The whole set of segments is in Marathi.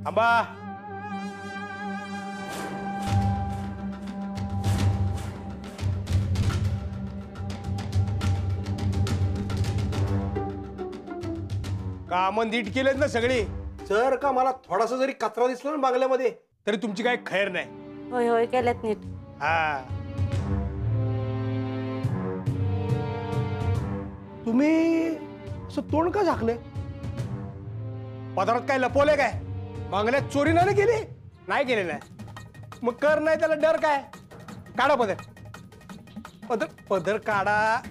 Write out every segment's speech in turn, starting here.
थांबा. काम नीट केलेत ना सगळी? जर का मला थोडासा जरी कचरा दिसला ना बांगल्यामध्ये तरी तुमची काय खैर नाही. होय होय केल्यात नीट. हा, तुम्ही असं तोंड का झाकले? पदरात काय लपवले काय? बांगल्यात चोरी नाही केली? नाही केली नाही मग कर नाही त्याला डर काय? काढा पदर. पदर पदर काढा.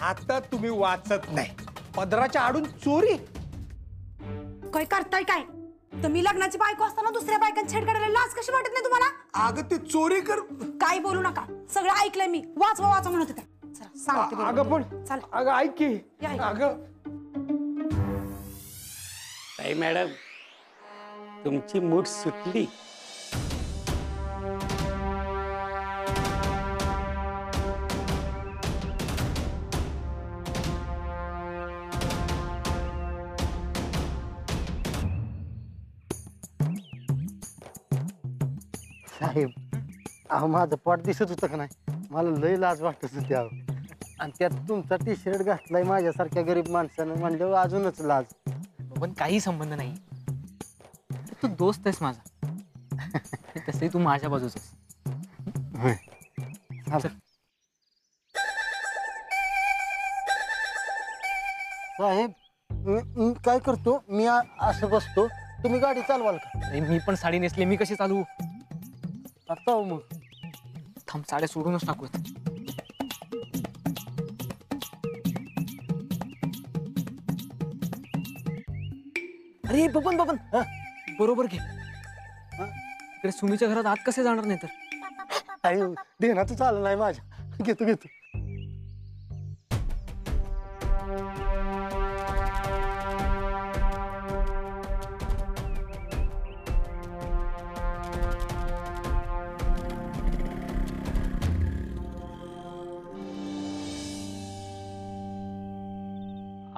आता तुम्ही वाचत नाही. पदराच्या आडून चोरी. काय करताय काय? तुम्ही लग्नाची बायको असताना दुसऱ्या बायकांची छेड काढायला लाज कशी वाटत नाही तुम्हाला? अगं ते चोरी कर. काय बोलू नका, सगळं ऐकलंय मी. वाचवा वाचा म्हणत होत्या. चला सांगते बरोबर. अगं पण चल अगं ऐक की. या, या. अगं ताई मॅडम, तुमची मूठ सुटली. साहेब, अहो माझं पोट दिसत होतं का नाही? मला लय लाज वाटत होती अहो. आणि त्यात तुमचा टी शर्ट घातलाय माझ्यासारख्या गरीब माणसानं म्हणल्यावर अजूनच लाज. पण काही संबंध नाही. तू दोस्त आहेस माझा. तसही तू माझ्या बाजूच आहेस. साहेब, मी काय करतो, मी असं बसतो, तुम्ही गाडी चालवाल का? नाही, मी पण साडी नेसली, मी कशी चालू? आता हो मग. थांब, साड्या सोडूनच टाकूयात. अरे बबन बबन, बरोबर घे. इकडे सुमीच्या घरात आत कसे जाणार नाही तर? देण्यातच आलं नाही माझ्या. घेतो घेतो.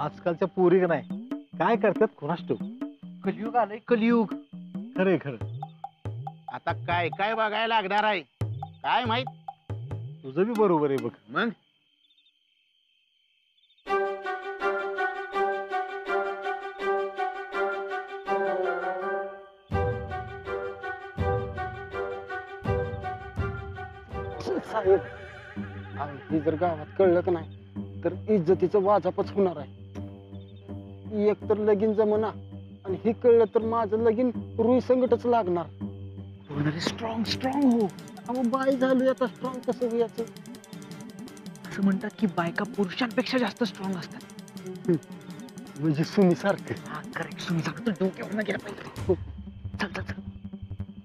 आजकालच्या पोरी का नाही काय करतात कोणास ठाऊक. कलियुग आलंय, कलियुग. खरंय खरं. आता काय काय बघायला लागणार आहे काय माहित. तुझं बी बरोबर आहे बघ. मग साहेब, हे जर गावात कळलं का नाही तर इज्जतीचं वाजापच होणार आहे. एक तर लगीन जमना आणि हे कळलं तर माझं लगीन रुई संकटच लागणार. स्ट्रॉंग स्ट्रॉंग हो. अहो बाय झालोय आता, स्ट्रॉंग कसं व्हायचं? असं म्हणतात की बायका पुरुषांपेक्षा जास्त स्ट्रॉंग असतात. म्हणजे सुमी सारखं. हा करेक्ट. सुमी सांगतो डोक्यावर गेला पाहिजे. चल चल चल,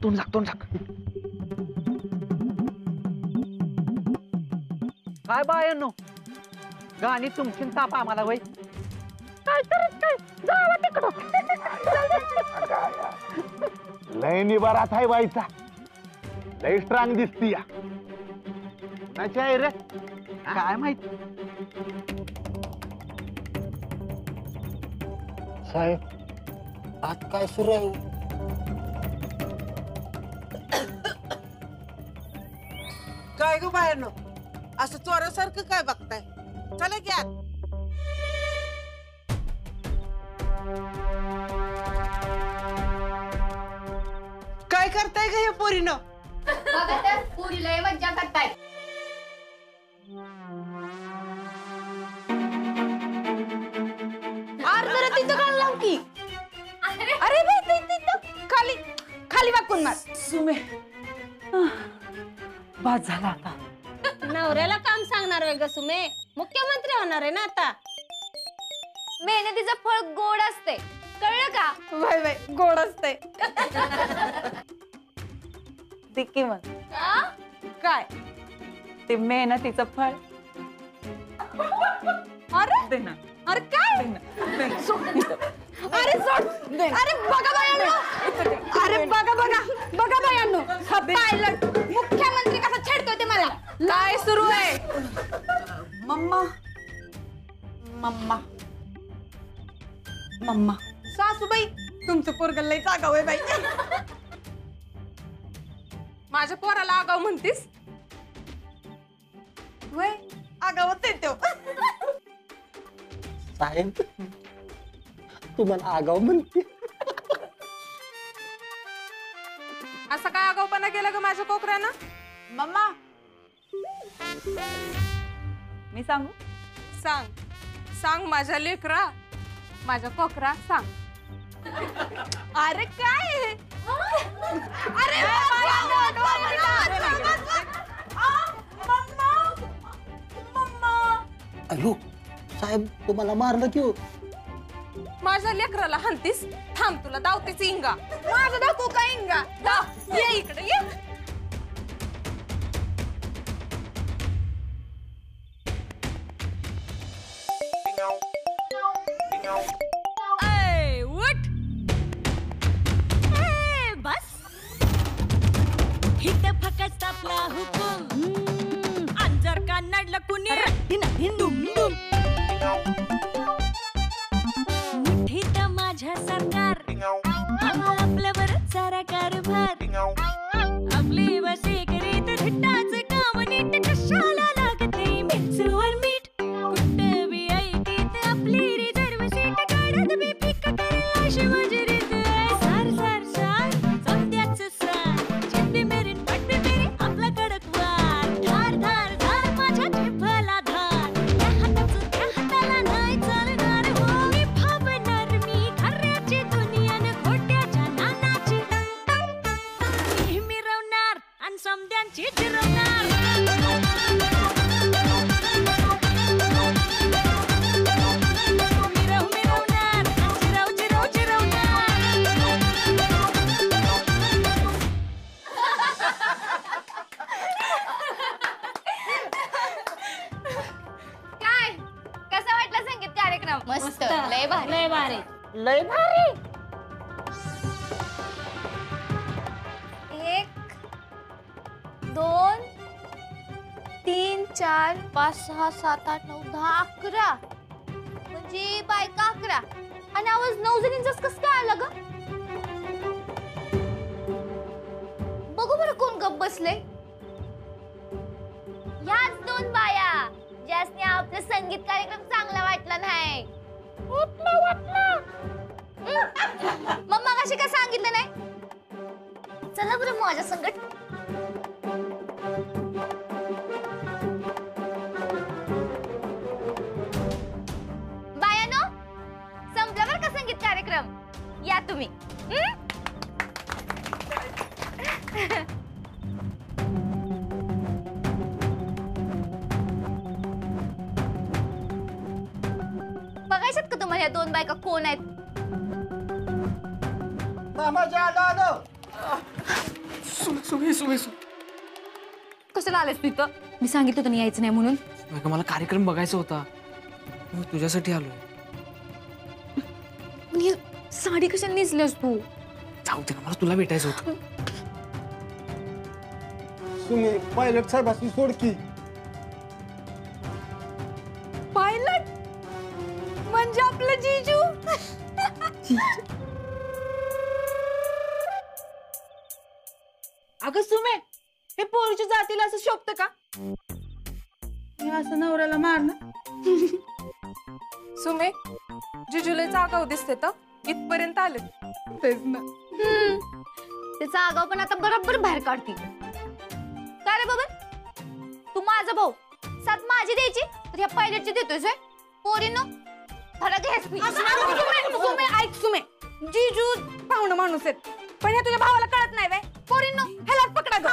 तोंड झाक तोंड झाक. काय बायांनो, गाणी तुमची ताप आम्हाला वय काय करत काय जावा तिकडं. लय निबारात आहे बाईचा. लय स्ट्रॉंग दिसती या. कुणाची आहे रे काय माहित. साहेब, आज काय सुरू आहे? काय ग बाहेरनो, असं चोरासारखं काय बघताय? चला घ्या. काय करताय ग हे पोरीनं? बघा तर पुरीला मज्जा करताय. जरा तिथं काढ लाव की. अरे बाई, खाली खाली वाकून मार. सुमे, बाद झाला आता. नवऱ्याला काम सांगणार वेग सुमे. मुख्यमंत्री होणार आहे ना आता. मेहनतीचं फळ गोड असते, कळलं का? बाय बाय, गोड असते. दिक्की मग काय ते मेहनतीचं फळ. अरे दे ना. अरे काय? अरे सोड. अरे बघा बायांनो, अरे बघा बघा बघा बायांनो, हा पायलट मुख्यमंत्री कसा छेडतोय ते मला. काय सुरू आहे? मम्मा मम्मा मम्मा लय आगाऊ आहे बाई. माझ्या पोराला आगाव म्हणतीस? वय आगावच आहे तो. साहेब तुम्हाला आगाव म्हणते. असं काय आगावपणा केलं ग माझ्या कोकऱ्यानं? मम्मा मी सांगू? सांग सांग माझ्या लेकरा, माझ्या कोकरा सांग. अरे काय अरे अयो साहेब तुम्हाला मारलं की हो? माझ्या लेकराला हंतीस? थांब तुला दावतेच इंगा. माझं दाखवू का इंगा? दाव, ये इकडे ये. ऐ, उठ. ए, बस हित फकस्त आपला हुकूम अंजर का नडलं कुणी दुम दुम मुठीत माझ्या सरकार आपल्यावर सारा कारभार आपली वशी करीत धिट्टाच काम नीट कशाला लागते मिरचीवर मीठ कुठे बी ऐकीत आपली रिझर्व सीट काढत बी पिक करेल अशी माझी रीत सार सार सार सत्याच सार चिंबी मेरीन पट्टी मेरी आपला कडक वार धार धार धार माझ्या जिभला धार त्या हाताचं त्या हाताला नाही चालणार हो मी भावणार मी खऱ्याची दुनियान खोट्याच्या नानाची मी मिरवणार आणि समद्यांची जिरवणार. मिरवणार आणि जिरवणार. काय कसा वाटला संगीत कार्यक्रम? मस्त लय भारी लय भारी. लय भारी. 1 2 3 4 5 6 7 8 9 10 11 म्हणजे बायका 11 आणि आवाज 9 जणींचाच कसं काय आला ग? बघू बरं कोण गप्प बसले. याच 2 बाया ज्यासने आपला संगीत कार्यक्रम चांगला वाटला नाही. मम्मा कशी काय सांगितलं नाही? चला बरं माझ्या संगत. बायानो संपला बरं का संगीत कार्यक्रम. या तुम्ही. बघायच्यात का तुम्हाला या 2 बायका कोण आहेत? कशाला आलेस तू इथं? मी सांगितलं होतं यायचं नाही म्हणून. मला कार्यक्रम बघायचा होता, मी तुझ्यासाठी आलोय. ही साडी कशाला नेसलीस तू? जाऊ दे ना, मला तुला भेटायचं होतं. तुम्ही पायलट साहेबांची सोड की. पायलट म्हणजे आपलं जीजू. अगं सुमे, हे पोरीच्या जातीला असं शोभतं का? हे असं नवऱ्याला मारणं. सुमे जिजुलेचा आगाव दिसते तर इथपर्यंत आले. तेच ना. त्याचा आगाव पण आता बरोबर बाहेर काढती. का रे बाबा, तू माझा भाऊ साथ माझी द्यायची तर ह्या पायलटची देतोय सोय. पोरीनो फरक घ्यायच नाही. सुमे ऐक सुमे, जीजू पाहुणं माणूस आहेत पण हे तुझ्या भावाला कळत नाही बाय. पोरीनो ह्यालाच पकडा गं.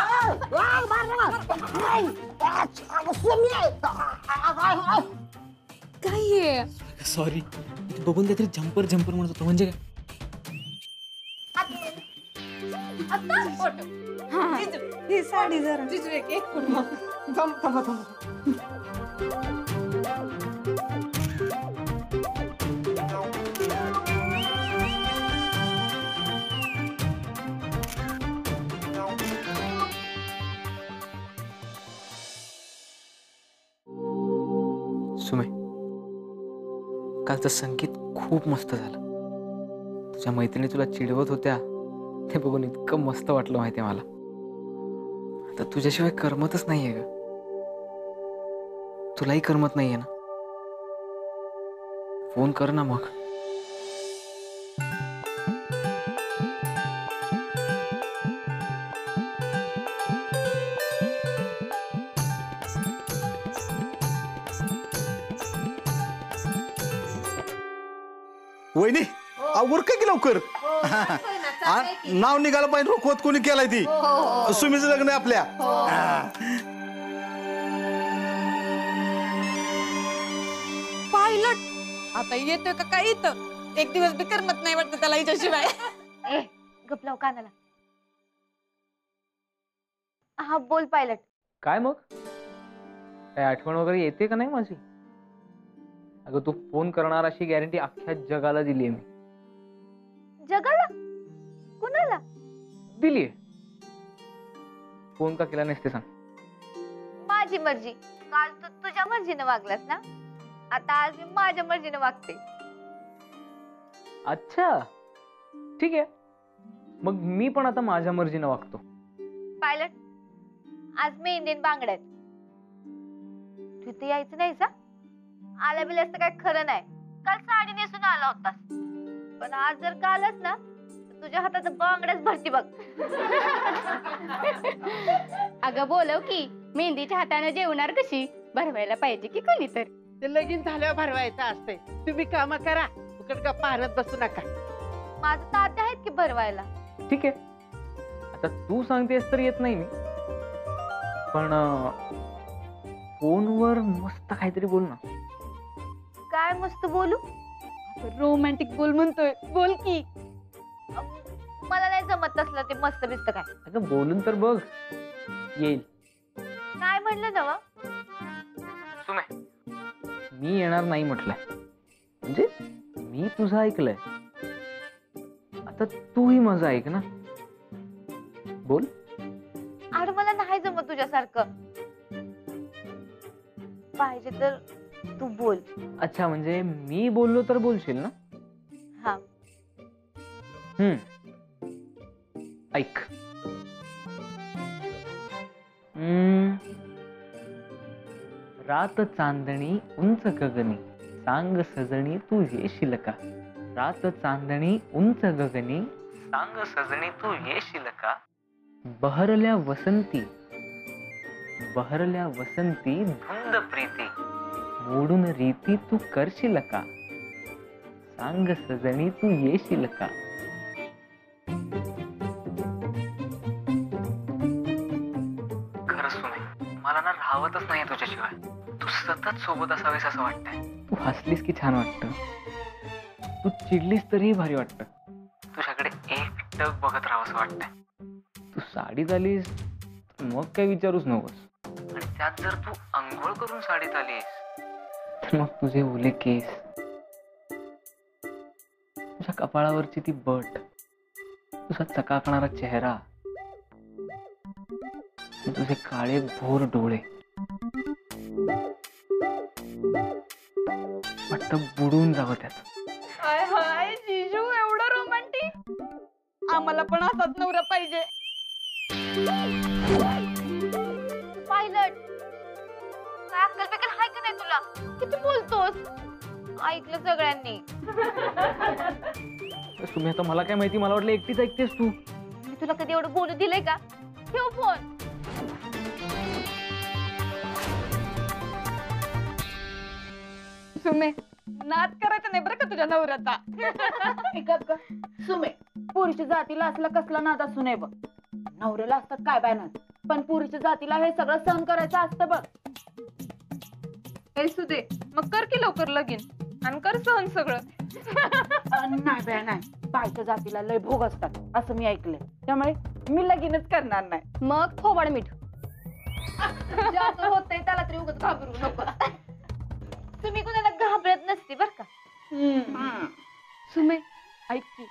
काय सॉरी, बघून काहीतरी झंपर झंपर म्हणत होतो. म्हणजे काय? ही साडी जरा जिजू एक सुमे, कालचं संगीत खूप मस्त झालं. तुझ्या मैत्रिणी तुला चिडवत होत्या ते बघून इतकं मस्त वाटलं माहितीये मला. आता तुझ्याशिवाय करमतच नाहीये ग. तुलाही करमत नाहीये ना? फोन कर ना मग. वहिनी आवर काय की लवकर. नाव निघालं पाहिजे रोखवत कोणी केलाय ती. सुमीचं लग्न आहे आपल्या. पायलट आता येतोय का काय इथं? एक दिवस बी करमत नाही वाटतं त्याला हिच्याशिवाय. ए गपलाव कानाला. हा बोल पायलट. काय मग काय आठवण वगैरे येते का नाही माझी? अगं तू फोन करणार अशी गॅरंटी अख्ख्या जगाला दिलीये मी. जगाला? कुणाला? दिलीये. फोन का केला नाहीस ते सांग. माझी मर्जी. काल तू तुझ्या मर्जीने वागलास ना, आता आज मी माझ्या मर्जीने वागते. अच्छा ठीक आहे, मग मी पण आता माझ्या मर्जीने वागतो. पायलट आज मेहंदीन बांगड्यात तू इथे यायचं नाही सा? आला बिलास तर काय खरं नाही. काल साडी नेसून आला होतास, पण आज जर का आलास ना तर तुझ्या हातात बांगड्याच भरती बघ. अगं बोलव की, मेहंदीच्या हाताने जेवणार कशी? भरवायला पाहिजे की कोणी तर. ते लगीन झाल्यावर भरवायचं असतंय. तुम्ही काम करा, फुकट का पाहत बसू नका. माझं तात्या आहेत की भरवायला. ठीक आहे, आता तू सांगतेस तर येत नाही मी, पण फोनवर मस्त काहीतरी बोल ना. काय मस्त बोलू? रोमॅन्टिक बोल म्हणतोय, बोल की. मला नाही जमत तसलं ते मस्त बिस्त काय. अगं बोलून तर बघ, येईल. नाही म्हणलं ना वा. मी येणार नाही म्हटलंय, म्हणजे मी तुझं ऐकलंय. आता तूही माझं ऐक ना, बोल. अरे मला नाही जमत तुझ्यासारखं. पाहिजे तर तू बोल. अच्छा म्हणजे मी बोललो तर बोलशील ना? हा. ऐक. रात चांदणी उंच गगनी, सांग सजणी तू येशील का? रात चांदणी उंच गगनी, सांग सजणी तू येशील का? बहरल्या वसंती धुंद प्रीती, मोडून रीती तू करशील का? सांग सजणी तू येशील का? खरंच सुने, मला ना राहवतच नाही तुझ्याशिवाय. तू सतत सोबत असावेस असं वाटतंय. तू हसलीस की छान वाटतं, तू चिडलीस तरीही भारी वाटतं. तुझ्याकडे एकटक बघत राहावं असं वाटतंय. तू साडीत आलीस मग काय विचारूच नकोस. आणि त्यात जर तू अंघोळ करून साडीत आलीस तर मग तुझे ओले केस, तुझ्या कपाळावरची ती बट, तुझा चकाकणारा चेहरा, तुझे काळे भोर डोळे, वाटतं बुडून जावं त्यात. हाय हाय जिजू, एवढं रोमॅन्टिक. आम्हाला पण असाच नवरा पाहिजे. पायलट काय अक्कल बिकल हाय का नाही तुला? किती बोलतोस? ऐकलं सगळ्यांनी. तुम्ही आता मला काय माहिती, मला वाटलं एकटीच ऐकतेस तू. मी तुला कधी एवढं बोलू दिलंय का? ठेव फोन. सुमे, नाद करायचं नाही बरं का तुझ्या नवऱ्याचा. सुमे, पुरीच्या जातीला असला कसला नाद असू नये बघ. नवऱ्याला असतात काय बाय नाद, पण पुरीच्या जातीला हे सगळं सहन करायचं असतं बघ. हे सुदे, मग कर की लवकर लगीन आणि कर सहन सगळं. नाही बाय नाही, बायच्या जातीला लय भोग असतात असं मी ऐकलंय. त्यामुळे मी लगीनच करणार नाही. मग थोबाड मीठ. ज्याचं होतंय त्याला तरी उगाच घाबरू नको. तुम्ही कुणाला घाबरत नसती बर का. सुमे ऐक की,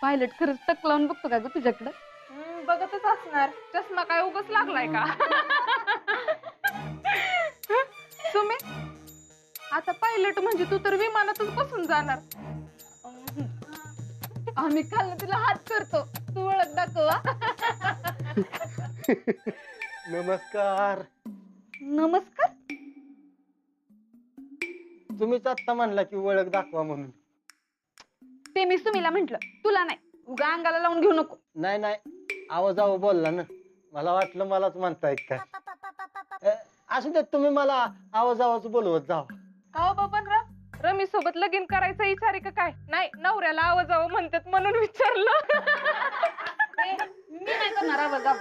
पायलट खरंच टक लावून बघतो का ग तुझ्याकडं? बघतच असणार. चष्मा काय उगाच लागलाय का? सुमे, आता पायलट म्हणजे तू तर विमानातच बसून जाणार. आम्ही खाल्लं तिला हात करतो, तू ओळख दाखव हा. नमस्कार. नमस्कार. तुम्हीच आत्ता म्हणला की ओळख दाखवा म्हणून. ते मी सुमीला म्हंटल, तुला नाही. उगा अंगाला लावून घेऊ नको. नाही नाही, आवाजावं बोलला ना, मला वाटलं मलाच म्हणताय काय. असू देत, तुम्ही मला आवाज बोलवत जावा. का बबनराव, रमी सोबत लगीन करायचं विचार का काय? नाही, नवऱ्याला आवाजावं म्हणतात म्हणून विचारलं. मी नाही करणार आवाजावं.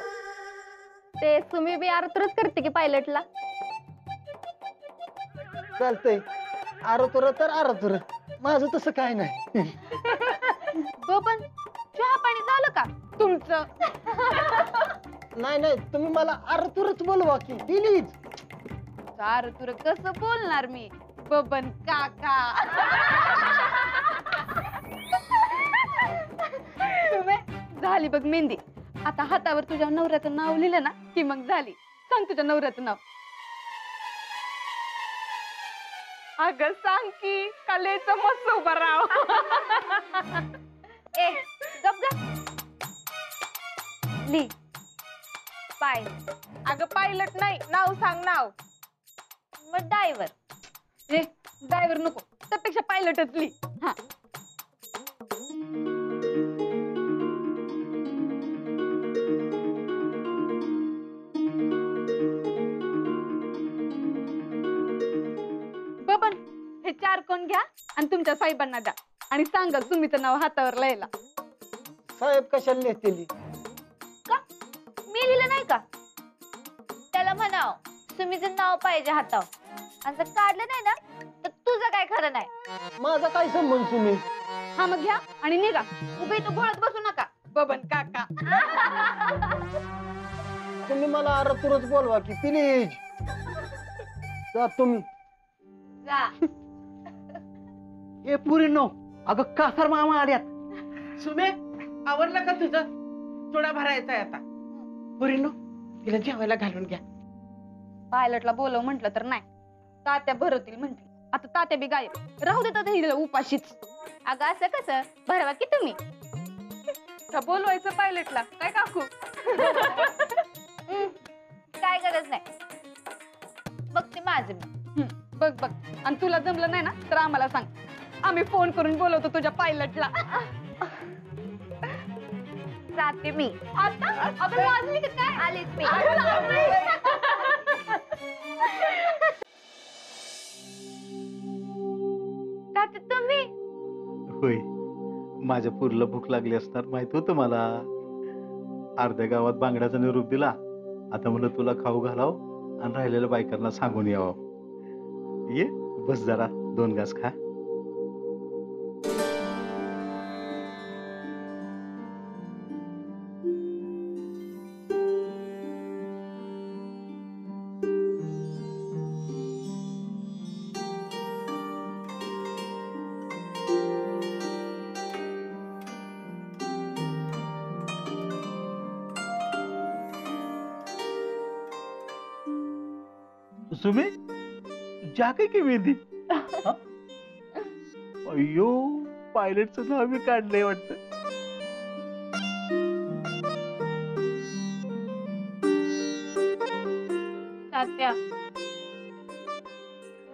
ते तुम्ही बी आरतुरच करते की पायलटला. चालतंय, आरतुर तर आरतुर, माझं तसं काय नाही. बबन, चहा पाणी झालं का तुमचं? नाही नाही, तुम्ही मला आरतुरच बोलवा की प्लीज. आरतुर कसं बोलणार मी? बबन काका. तुम्ही झाली बघ मेहंदी. आता हातावर तुझ्या नवऱ्याचं नाव लिहिलं ना की मग झाली. सांग तुझ्या नवऱ्याचं नाव. अगं सांग की, कलेचं मस्त उभा राव. ए गप गप. ली पायलट. अगं पायलट नाही, नाव सांग नाव. मग ड्रायव्हर. ए ड्रायव्हर नको, त्यापेक्षा पायलटच ली. हा. बबन, हे 4 कोण घ्या आणि तुमच्या साहेबांना द्या आणि सांगा सुमीचं नाव हातावर लिहायला. साहेब कशाला लिहितेली? का मी लिहिलं नाही का? त्याला म्हणाव सुमीचं नाव पाहिजे हातावर. असं काढलं नाही ना तर तुझं काय खरं नाही. माझा काय संबंध तुम्ही? हा मग घ्या आणि निघा. उभे तो घोळत बसू नका बबन काका. तुम्ही मला आरतुरच बोलवा की प्लीज. जा तुम्ही. जा. ए पुरीनो, अगं कासार मामा आल्यात. सुमे, आवरलं का तुझं? थोडा भरायचा आहे आता. पुरीनो, तिला जेवायला घालून घ्या. पायलटला बोलव म्हंटल तर नाही. तात्या भरवतील म्हंटली. आता तात्या बी गायब. राहू देतात हिला उपाशीच. अगं असं कसं भरवा की तुम्ही. का बोलवायचं पायलटला काय काकू? काय गरज नाही. बघते माझं मी. बघ बघ, आणि तुला जमलं नाही ना तर आम्हाला सांग. आम्ही फोन करून बोलवतो तुझ्या पायलटला. जाते मी आता. अगं वाजली का काय? आलीच मी. तात्या तुम्ही? होय, माझ्या पुरीला भूक लागली असणार माहित होतं मला. अर्ध्या गावात बांगड्याचा निरोप दिला. आता म्हणलं तुला खाऊ घालाव आणि राहिलेल्या बायकांना सांगून यावं. ये बस, जरा 2 घास खा. सुमे, जागे की मेहंदी? अय्यो, पायलटचं नाव मी काढलंय वाटतं. तात्या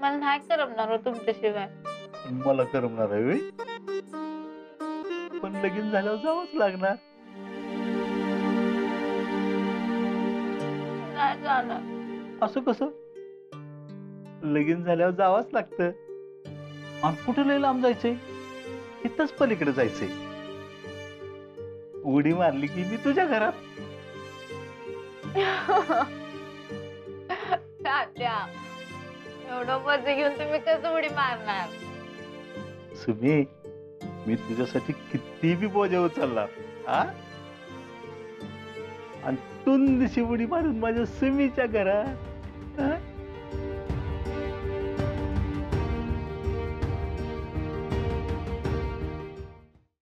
मला नाही करमणार तुमच्याशिवाय. मला करमणार आहे व्हय? पण लगीन झाल्यावर जावंच लागणार. नाही जाणार. असं कसं? लगीन झाल्यावर जावंच लागतं. आणि कुठं लय लांब जायचंय? इथंच पलीकडे जायचंय. उडी मारली की मी तुझ्या घरात. तात्या एवढं मजे घेऊन तुम्ही कसं उडी मारणार? सुमी, मी तुझ्यासाठी किती बी बोजा उचलला. हा, आणि तुंदशी उडी मारून माझ्या सुमीच्या घरात.